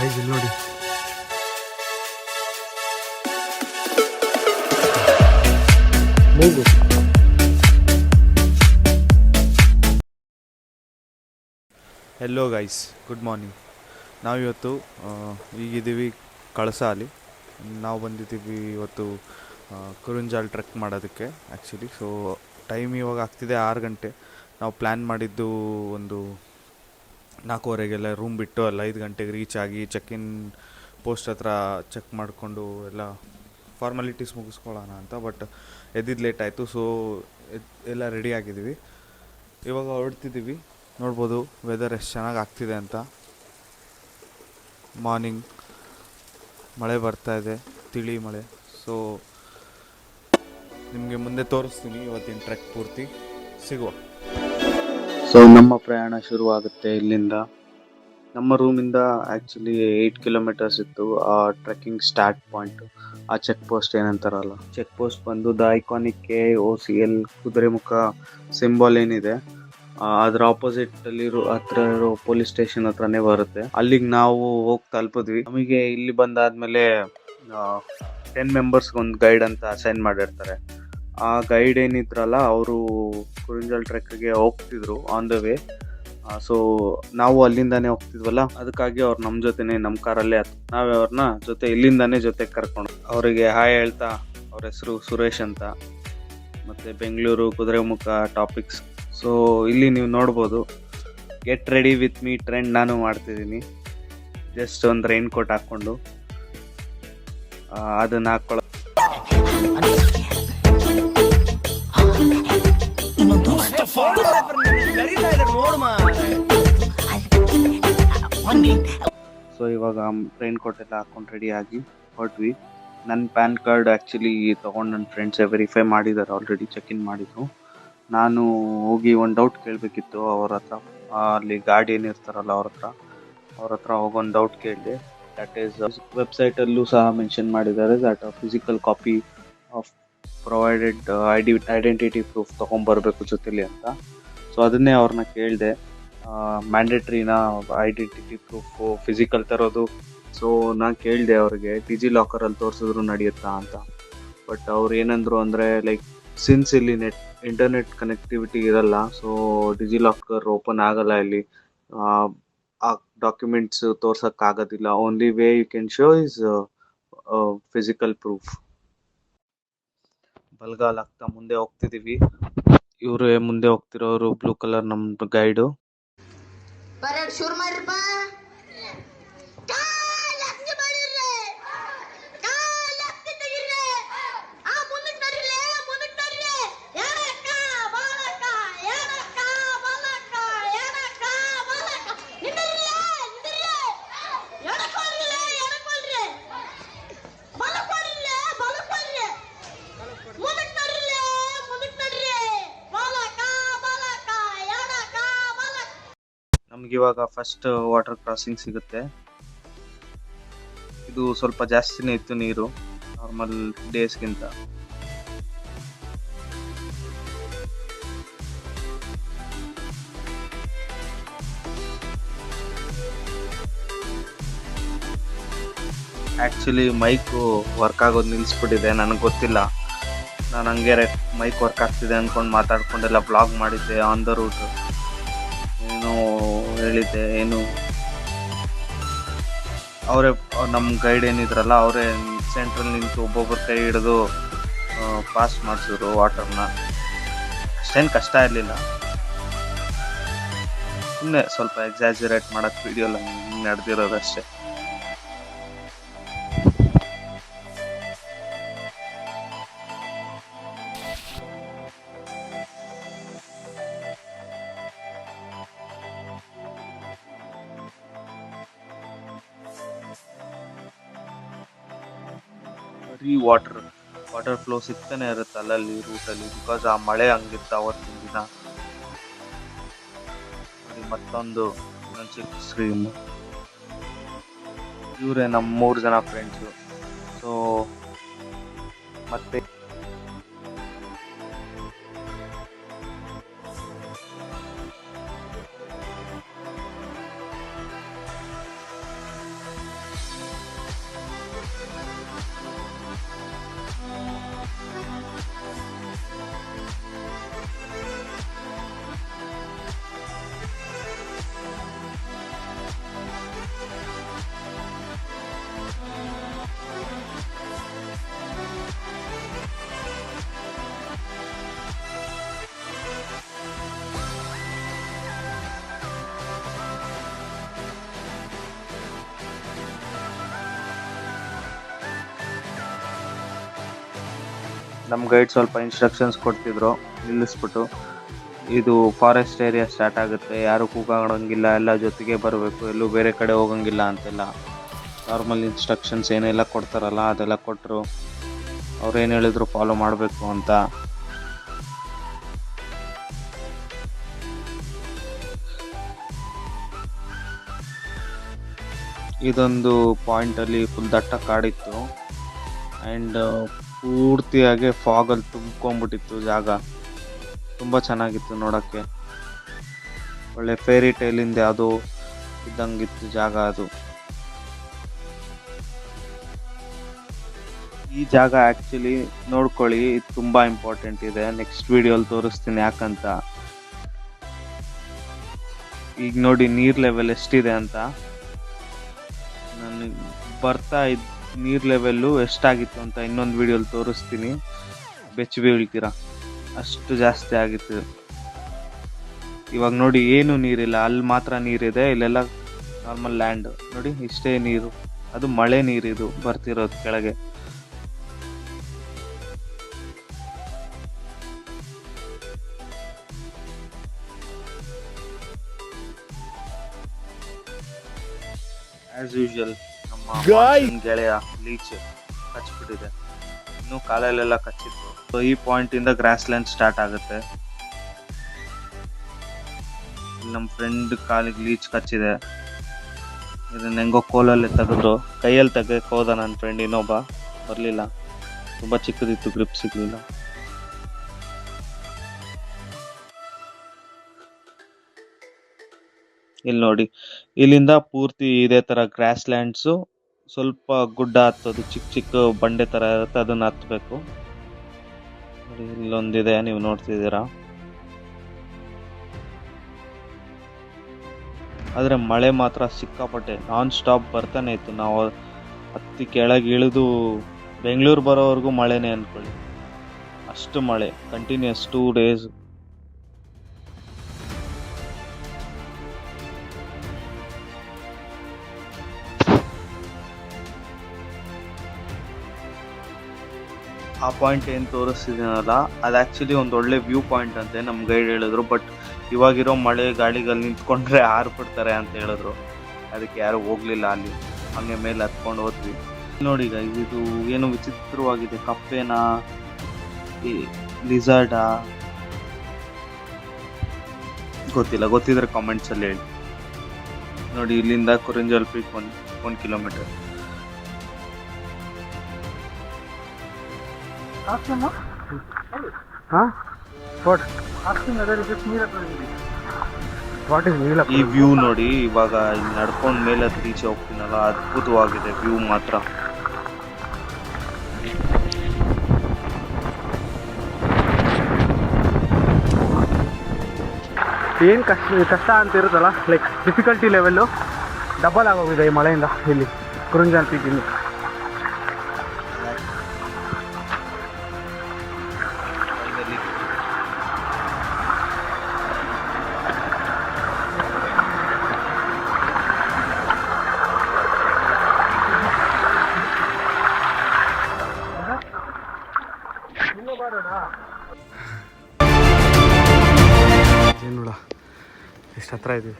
Guys ಇಲ್ಲಿ ನೋಡಿ, ಮೂಗು. Hello guys, good morning. ನಾವಿವತ್ತು ಈಗಿದ್ದೀವಿ ಕಳಸಾಲಿ. ನಾವು ಬಂದಿದ್ದೀವಿ ಇವತ್ತು ಕುರುಂಜಾಲ್ ಟ್ರೆಕ್ ಮಾಡೋದಕ್ಕೆ ಆ್ಯಕ್ಚುಲಿ. ಸೊ ಟೈಮ್ ಇವಾಗ ಆಗ್ತಿದೆ 6 ಗಂಟೆ. ನಾವು ಪ್ಲ್ಯಾನ್ ಮಾಡಿದ್ದು ಒಂದು 4:15 ರೂಮ್ ಬಿಟ್ಟು ಅಲ್ಲಿ 5 ಗಂಟೆಗೆ ರೀಚ್ ಆಗಿ ಚೆಕ್-ಇನ್ ಪೋಸ್ಟ್ ಹತ್ರ ಚೆಕ್ ಮಾಡಿಕೊಂಡು ಎಲ್ಲ ಫಾರ್ಮಾಲಿಟೀಸ್ ಮುಗಿಸ್ಕೊಳ್ಳೋಣ ಅಂತ. ಬಟ್ ಎದ್ದಿದ್ದು ಲೇಟ್ ಆಯಿತು. ಸೊ ಎಲ್ಲ ರೆಡಿ ಆಗಿದ್ದೀವಿ, ಇವಾಗ ಹೊರಡ್ತಿದ್ದೀವಿ. ನೋಡ್ಬೋದು ವೆದರ್ ಎಷ್ಟು ಚೆನ್ನಾಗಿ ಆಗ್ತಿದೆ ಅಂತ. ಮಾರ್ನಿಂಗ್ ಮಳೆ ಬರ್ತಾಯಿದೆ, ತಿಳಿ ಮಳೆ. ಸೊ ನಿಮಗೆ ಮುಂದೆ ತೋರಿಸ್ತೀನಿ ಇವತ್ತಿನ ಟ್ರೆಕ್ ಪೂರ್ತಿ. ಸಿಗುವ. ಸೊ ನಮ್ಮ ಪ್ರಯಾಣ ಶುರುವಾಗುತ್ತೆ ಇಲ್ಲಿಂದ. ನಮ್ಮ ರೂಮಿಂದ ಆ್ಯಕ್ಚುಲಿ 8 ಕಿಲೋಮೀಟರ್ಸ್ ಇತ್ತು ಆ ಟ್ರೆಕ್ಕಿಂಗ್ ಸ್ಟಾರ್ಟ್ ಪಾಯಿಂಟು. ಆ ಚೆಕ್ ಪೋಸ್ಟ್ ಏನಂತಾರಲ್ಲ, ಚೆಕ್ ಪೋಸ್ಟ್ ಬಂದು the iconic KOCL Kudremukh symbol ಏನಿದೆ ಅದರ ಆಪೋಸಿಟ್ ಹತ್ರ ಇರೋ ಪೊಲೀಸ್ ಸ್ಟೇಷನ್ ಹತ್ರನೇ ಬರುತ್ತೆ. ಅಲ್ಲಿಗೆ ನಾವು ಹೋಗಿ ತಲುಪಿದ್ವಿ. ನಮಗೆ ಇಲ್ಲಿ ಬಂದಾದ್ಮೇಲೆ 10 ಮೆಂಬರ್ಸ್ಗೆ ಒಂದು ಗೈಡ್ ಅಂತ ಅಸೈನ್ ಮಾಡಿರ್ತಾರೆ. ಆ ಗೈಡ್ ಏನಿದ್ರಲ್ಲ ಅವರು ಕುರುಂಜಾಲ್ ಟ್ರೆಕ್ಗೆ ಹೋಗ್ತಿದ್ರು ಆನ್ ದ ವೇ. ಸೊ ನಾವು ಅಲ್ಲಿಂದಾನೇ ಹೋಗ್ತಿದ್ವಲ್ಲ, ಅದಕ್ಕಾಗಿ ಅವ್ರು ನಮ್ಮ ಜೊತೆನೆ ನಮ್ಮ ಕಾರಲ್ಲೇ ನಾವೇ ಅವ್ರನ್ನ ಇಲ್ಲಿಂದಾನೇ ಜೊತೆಗೆ ಕರ್ಕೊಂಡು ಅವರಿಗೆ ಹಾಯ್ ಹೇಳ್ತಾ, ಅವ್ರ ಹೆಸರು ಸುರೇಶ್ ಅಂತ, ಮತ್ತು ಬೆಂಗಳೂರು ಕುದುರೆಮುಖ ಟಾಪಿಕ್ಸ್. ಸೊ ಇಲ್ಲಿ ನೀವು ನೋಡ್ಬೋದು, get ready with me trend ನಾನು ಮಾಡ್ತಿದ್ದೀನಿ. ಜಸ್ಟ್ ಒಂದು ರೈನ್ ಕೋಟ್ ಹಾಕ್ಕೊಂಡು ಅದನ್ನ ಹಾಕೊಳ್ಳೋ. ಸೊ ಇವಾಗ ರೈನ್ ಕೋಟ್ ಎಲ್ಲ ಹಾಕೊಂಡು ರೆಡಿ ಆಗಿ ಹೊರಟ್ವಿ. ನನ್ನ ಪ್ಯಾನ್ ಕಾರ್ಡ್ ಆ್ಯಕ್ಚುಲಿ ತೊಗೊಂಡು ನನ್ನ ಫ್ರೆಂಡ್ಸೇ ವೆರಿಫೈ ಮಾಡಿದ್ದಾರೆ, ಆಲ್ರೆಡಿ ಚೆಕ್-ಇನ್ ಮಾಡಿದ್ರು. ನಾನು ಹೋಗಿ ಒಂದು ಡೌಟ್ ಕೇಳಬೇಕಿತ್ತು ಅವ್ರ ಹತ್ರ. ಅಲ್ಲಿ ಗಾಡಿ ಏನಿರ್ತಾರಲ್ಲ ಅವ್ರ ಹತ್ರ ಹೋಗಿ ಒಂದು ಡೌಟ್ ಕೇಳಿದೆ. ದಟ್ ಈಸ್ ವೆಬ್ಸೈಟಲ್ಲೂ ಸಹ ಮೆನ್ಷನ್ ಮಾಡಿದ್ದಾರೆ that physical copy of provided identity proof ತೊಗೊಂಬರ್ಬೇಕು ಜೊತೆಲಿ ಅಂತ. ಸೊ ಅದನ್ನೇ ಅವ್ರನ್ನ ಕೇಳಿದೆ, ಮ್ಯಾಂಡೇಟ್ರಿನ ಐಡೆಂಟಿಟಿ ಪ್ರೂಫು ಫಿಸಿಕಲ್ ತರೋದು. ಸೊ ನಾನು ಕೇಳಿದೆ ಅವ್ರಿಗೆ, ಡಿಜಿಲಾಕರಲ್ಲಿ ತೋರಿಸಿದ್ರು ನಡೆಯುತ್ತಾ ಅಂತ. ಬಟ್ ಅವ್ರು ಏನಂದ್ರು ಅಂದರೆ, ಲೈಕ್ ಸಿನ್ಸ್ ಇಲ್ಲಿ ಇಂಟರ್ನೆಟ್ ಕನೆಕ್ಟಿವಿಟಿ ಇರಲ್ಲ, ಸೊ ಡಿಜಿಲಾಕರ್ ಓಪನ್ ಆಗಲ್ಲ ಇಲ್ಲಿ. ಆ ಡಾಕ್ಯುಮೆಂಟ್ಸ್ ತೋರ್ಸೋಕ್ಕಾಗೋದಿಲ್ಲ. Only way you can show is physical proof. ಬಲ್ಗಾಲ್ ಆಗ್ತಾ ಮುಂದೆ ಹೋಗ್ತಿದ್ದೀವಿ. ಇವರೇ ಮುಂದೆ ಹೋಗ್ತಿರೋರು, ಬ್ಲೂ ಕಲರ್ ನಮ್ದು ಗೈಡು. ಶುರು ಮಾಡ್ರಪ್ಪ. ನಮಗಿವಾಗ ಫಸ್ಟ್ ವಾಟರ್ ಕ್ರಾಸಿಂಗ್ ಸಿಗುತ್ತೆ. ಇದು ಸ್ವಲ್ಪ ಜಾಸ್ತಿನೇ ಇತ್ತು ನೀರು ನಾರ್ಮಲ್ ಡೇಸ್ಗಿಂತ. ಆ್ಯಕ್ಚುಲಿ ಮೈಕು ವರ್ಕ್ ಆಗೋದು ನಿಲ್ಲಿಸ್ಬಿಟ್ಟಿದೆ, ನನಗೆ ಗೊತ್ತಿಲ್ಲ. ನಾನು ಹಂಗೆ ಮೈಕ್ ವರ್ಕ್ ಆಗ್ತಿದೆ ಅಂದ್ಕೊಂಡು ಮಾತಾಡ್ಕೊಂಡೆಲ್ಲ ಬ್ಲಾಗ್ ಮಾಡಿದ್ದೆ ಆನ್ ದ ರೂಟ್. ಏನೋ ಹೇಳಿದ್ದೆ, ಏನು ಅವರೇ ನಮ್ಮ ಗೈಡ್ ಏನಿದ್ರಲ್ಲ ಅವರೇ ಸೆಂಟ್ರಲ್ಲಿ ನಿಂತು ಒಬ್ಬೊಬ್ಬರ ಕೈ ಹಿಡಿದು ಪಾಸ್ ಮಾಡಿಸಿದ್ರು ವಾಟರ್ನ. ಅಷ್ಟೇನು ಕಷ್ಟ ಇರಲಿಲ್ಲ, ಸುಮ್ಮನೆ ಸ್ವಲ್ಪ ಎಕ್ಸಾಜರೇಟ್ ಮಾಡೋಕ್ಕೆ ವಿಡಿಯೋ ನಡೆದಿರೋದಷ್ಟೇ. ವಾಟರ್ ಫ್ಲೋ ಸಿಗ್ತಾನೆ ಇರುತ್ತೆ ಅಲ್ಲಲ್ಲಿ ರೂಟಲ್ಲಿ, ಬಿಕಾಸ್ ಆ ಮಳೆ ಹಂಗಿತ್ತು ಅವತ್ತಿನ ದಿನ. ಮತ್ತೊಂದು ಚಿಕ್ಕ ಸ್ಟ್ರೀಮು. ಇವರೇ ನಮ್ಮ 3 ಜನ ಫ್ರೆಂಡ್ಸು. ಸೊ ಮತ್ತೆ ನಮ್ಮ ಗೈಡ್ ಸ್ವಲ್ಪ ಇನ್ಸ್ಟ್ರಕ್ಷನ್ಸ್ ಕೊಡ್ತಿದ್ರು ನಿಲ್ಲಿಸ್ಬಿಟ್ಟು, ಇದು ಫಾರೆಸ್ಟ್ ಏರಿಯಾ ಸ್ಟಾರ್ಟ್ ಆಗುತ್ತೆ, ಯಾರು ಕೂಗಾಡೋಂಗಿಲ್ಲ, ಎಲ್ಲ ಜೊತೆಗೆ ಬರಬೇಕು, ಎಲ್ಲೂ ಬೇರೆ ಕಡೆ ಹೋಗಂಗಿಲ್ಲ ಅಂತೆಲ್ಲ ನಾರ್ಮಲ್ ಇನ್ಸ್ಟ್ರಕ್ಷನ್ಸ್ ಏನೆಲ್ಲ ಕೊಡ್ತಾರಲ್ಲ ಅದೆಲ್ಲ ಕೊಟ್ಟರು. ಅವ್ರೇನು ಹೇಳಿದ್ರು ಫಾಲೋ ಮಾಡಬೇಕು ಅಂತ. ಇದೊಂದು ಪಾಯಿಂಟಲ್ಲಿ ಫುಲ್ ದಟ್ಟ ಕಾಡಿತ್ತು ಆ್ಯಂಡ್ ಪೂರ್ತಿಯಾಗಿ ಫಾಗಲ್ಲಿ ತುಂಬ್ಕೊಂಡ್ಬಿಟ್ಟಿತ್ತು ಜಾಗ. ತುಂಬ ಚೆನ್ನಾಗಿತ್ತು ನೋಡೋಕ್ಕೆ, ಒಳ್ಳೆ ಫೇರಿ ಟೈಲಿಂದ ಅದು ಇದ್ದಂಗಿತ್ತು ಜಾಗ ಅದು. ಈ ಜಾಗ ಆ್ಯಕ್ಚುಲಿ ನೋಡ್ಕೊಳ್ಳಿ, ಇದು ತುಂಬ ಇಂಪಾರ್ಟೆಂಟ್ ಇದೆ. ನೆಕ್ಸ್ಟ್ ವಿಡಿಯೋಲಿ ತೋರಿಸ್ತೀನಿ ಯಾಕಂತ. ಈಗ ನೋಡಿ ನೀರ್ ಲೆವೆಲ್ ಎಷ್ಟಿದೆ ಅಂತ. ನಾನು ಬರ್ತಾ ನೀರ್ ಲೆವೆಲ್ಲು ಎಷ್ಟಾಗಿತ್ತು ಅಂತ ಇನ್ನೊಂದು ವಿಡಿಯೋಲಿ ತೋರಿಸ್ತೀನಿ, ಬೆಚ್ಚಿ ಬೀಳ್ತೀರಾ, ಅಷ್ಟು ಜಾಸ್ತಿ ಆಗಿತ್ತು. ಇವಾಗ ನೋಡಿ ಏನು ನೀರಿಲ್ಲ, ಅಲ್ಲಿ ಮಾತ್ರ ನೀರಿದೆ, ಇಲ್ಲೆಲ್ಲ ನಾರ್ಮಲ್ ಲ್ಯಾಂಡ್. ನೋಡಿ ಇಷ್ಟೇ ನೀರು, ಅದು ಮಳೆ ನೀರಿದು ಬರ್ತಿರೋದು ಕೆಳಗೆ. ಆಸ್ ಯೂಶುವಲ್ ನಮ್ಮ ಗೆಳೆಯ ಲೀಚ್ ಕಚ್ಬಿಟ್ಟಿದೆ, ಇನ್ನೂ ಕಾಲಲ್ಲೆಲ್ಲ ಕಚ್ಚಿತ್ತು. ಸೊ ಈ ಪಾಯಿಂಟ್ ಇಂದ ಗ್ರಾಸ್ ಲ್ಯಾಂಡ್ ಸ್ಟಾರ್ಟ್ ಆಗುತ್ತೆ. ನಮ್ಮ ಫ್ರೆಂಡ್ ಕಾಲಿಗೆ ಲೀಚ್ ಕಚ್ಚಿದೆ, ಇದನ್ನ ಹೆಂಗೋ ಕೋಲಲ್ಲಿ ತೆಗೆದ್ರು. ಕೈಯಲ್ಲಿ ತೆಗೆಯಕ್ಕೆ ಹೋದ ನನ್ನ ಫ್ರೆಂಡ್, ಇನ್ನೊಬ್ಬ ಬರಲಿಲ್ಲ, ತುಂಬ ಚಿಕ್ಕದಿತ್ತು, ಗ್ರಿಪ್ ಸಿಗಲಿಲ್ಲ. ಇಲ್ಲಿ ನೋಡಿ, ಇಲ್ಲಿಂದ ಪೂರ್ತಿ ಇದೇ ತರ ಗ್ರಾಸ್ ಲ್ಯಾಂಡ್ಸು, ಸ್ವಲ್ಪ ಗುಡ್ಡ ಹತ್ತೋದು, ಚಿಕ್ಕ ಚಿಕ್ಕ ಬಂಡೆ ತರ ಇರುತ್ತೆ, ಅದನ್ನ ಹತ್ಬೇಕು. ನೋಡಿ ಇಲ್ಲೊಂದಿದೆ, ನೀವು ನೋಡ್ತಿದ್ದೀರಾ. ಆದ್ರೆ ಮಳೆ ಮಾತ್ರ ಸಿಕ್ಕಾಪಟ್ಟೆ ನಾನ್ ಸ್ಟಾಪ್ ಬರ್ತಾನೆ ಇತ್ತು. ನಾವು ಹತ್ತಿ ಕೆಳಗೆ ಇಳಿದು ಬೆಂಗಳೂರು ಬರೋವರೆಗೂ ಮಳೆನೇ ಅನ್ಕೊಳ್ಳಿ, ಅಷ್ಟು ಮಳೆ ಕಂಟಿನ್ಯೂಸ್ 2 days. ಆ ಪಾಯಿಂಟ್ ಏನು ತೋರಿಸ್ತಿದ್ದೀನಲ್ಲ, ಅದು ಆ್ಯಕ್ಚುಲಿ ಒಂದು ಒಳ್ಳೆ ವ್ಯೂ ಪಾಯಿಂಟ್ ಅಂತೆ ನಮ್ಮ ಗೈಡ್ ಹೇಳಿದ್ರು. ಬಟ್ ಇವಾಗಿರೋ ಮಳೆ ಗಾಳಿಗಳಲ್ಲಿ ನಿಂತ್ಕೊಂಡ್ರೆ ಆರ್ಬಿಡ್ತಾರೆ ಅಂತ ಹೇಳಿದ್ರು, ಅದಕ್ಕೆ ಯಾರು ಹೋಗ್ಲಿಲ್ಲ ಅಲ್ಲಿ, ಹಂಗೆ ಮೇಲೆ ಹತ್ಕೊಂಡು ಹೋದ್ವಿ. ನೋಡಿ ಈಗ ಇದು ಏನು ವಿಚಿತ್ರವಾಗಿದೆ, ಕಪ್ಪೆನಾ ಲಿಸರ್ಡಾ ಗೊತ್ತಿಲ್ಲ, ಗೊತ್ತಿದ್ರೆ ಕಾಮೆಂಟ್ಸಲ್ಲಿ ಹೇಳಿ. ನೋಡಿ ಇಲ್ಲಿಂದ ಕುರಿಂಜಲ್ ಪೀಕ್ 1 kilometer. ಈ ವ್ಯೂ ನೋಡಿ, ಇವಾಗ ನಡ್ಕೊಂಡ್ ಮೇಲೆ ರೀಚ್ ಹೋಗ್ತೀನಲ್ಲ, ಅದ್ಭುತವಾಗಿದೆ ವ್ಯೂ ಮಾತ್ರ. ಏನು ಕಷ್ಟ ಅಂತ ಇರುತ್ತಲ್ಲ, ಲೈಕ್ ಡಿಫಿಕಲ್ಟಿ ಲೆವೆಲ್ಲು ಡಬಲ್ ಆಗೋಗಿದೆ ಈ ಮಳೆಯಿಂದ ಇಲ್ಲಿ ಕುರುಂಜಲ್ ಪೀಕ್. ಇಲ್ಲಿ ನೋಡ ಎಷ್ಟು ಹತ್ರ ಇದೀವಿ.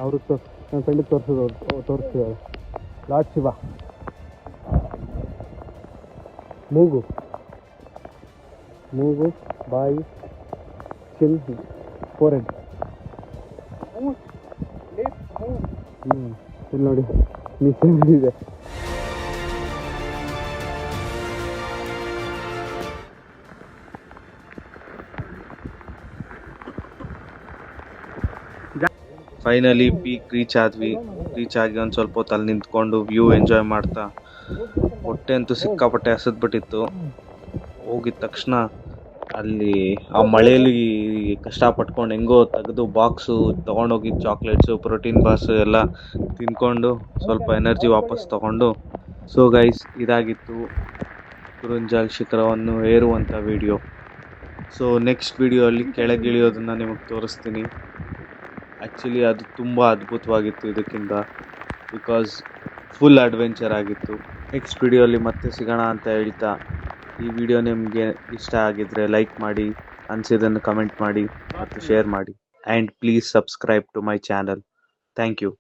ಅವರು ನನ್ನ ಫ್ರೆಂಡಿಗೆ ತೋರಿಸ್ತಿದ್ದಾರೆ. ಲಾರ್ಡ್ ಶಿವ, ಮೂಗು, ಬಾಯಿ, ಚಿನ್, ಫೋರೆಡ್. ಇಲ್ಲಿ ನೋಡಿ ಮಿಷನ್ ಇದೆ. ಫೈನಲಿ ಪೀಕ್ ರೀಚ್ ಆದ್ವಿ. ರೀಚ್ ಆಗಿ ಒಂದು ಸ್ವಲ್ಪ ಹೊತ್ತು ಅಲ್ಲಿ ನಿಂತ್ಕೊಂಡು ವ್ಯೂ ಎಂಜಾಯ್ ಮಾಡ್ತಾ, ಹೊಟ್ಟೆ ಅಂತೂ ಸಿಕ್ಕಾಪಟ್ಟೆ ಹಸಿದ್ಬಿಟ್ಟಿತ್ತು. ಹೋಗಿದ ತಕ್ಷಣ ಅಲ್ಲಿ ಆ ಮಳೆಯಲ್ಲಿ ಕಷ್ಟಪಟ್ಕೊಂಡು ಹೆಂಗೋ ತೆಗೆದು ಬಾಕ್ಸು ತೊಗೊಂಡೋಗಿ ಚಾಕ್ಲೇಟ್ಸು, ಪ್ರೋಟೀನ್ ಬಾಕ್ಸು ಎಲ್ಲ ತಿಂದ್ಕೊಂಡು ಸ್ವಲ್ಪ ಎನರ್ಜಿ ವಾಪಸ್ ತೊಗೊಂಡು. ಸೊ ಗೈಸ್, ಇದಾಗಿತ್ತು ಕುರುಂಜಲ್ ಶಿಖರವನ್ನು ಏರುವಂಥ ವಿಡಿಯೋ. ಸೊ ನೆಕ್ಸ್ಟ್ ವಿಡಿಯೋ ಅಲ್ಲಿ ಕೆಳಗಿಳಿಯೋದನ್ನು ನಿಮಗೆ ತೋರಿಸ್ತೀನಿ. ಆ್ಯಕ್ಚುಲಿ ಅದು ತುಂಬ ಅದ್ಭುತವಾಗಿತ್ತು ಇದಕ್ಕಿಂತ, ಬಿಕಾಸ್ ಫುಲ್ ಅಡ್ವೆಂಚರ್ ಆಗಿತ್ತು. ನೆಕ್ಸ್ಟ್ ವಿಡಿಯೋಲಿ ಮತ್ತೆ ಸಿಗೋಣ ಅಂತ ಹೇಳ್ತಾ, ಈ ವಿಡಿಯೋ ನಿಮಗೆ ಇಷ್ಟ ಆಗಿದ್ರೆ ಲೈಕ್ ಮಾಡಿ, ಅನಿಸಿದ್ದನ್ನು ಕಮೆಂಟ್ ಮಾಡಿ ಮತ್ತು ಶೇರ್ ಮಾಡಿ. And please subscribe to my channel. Thank you.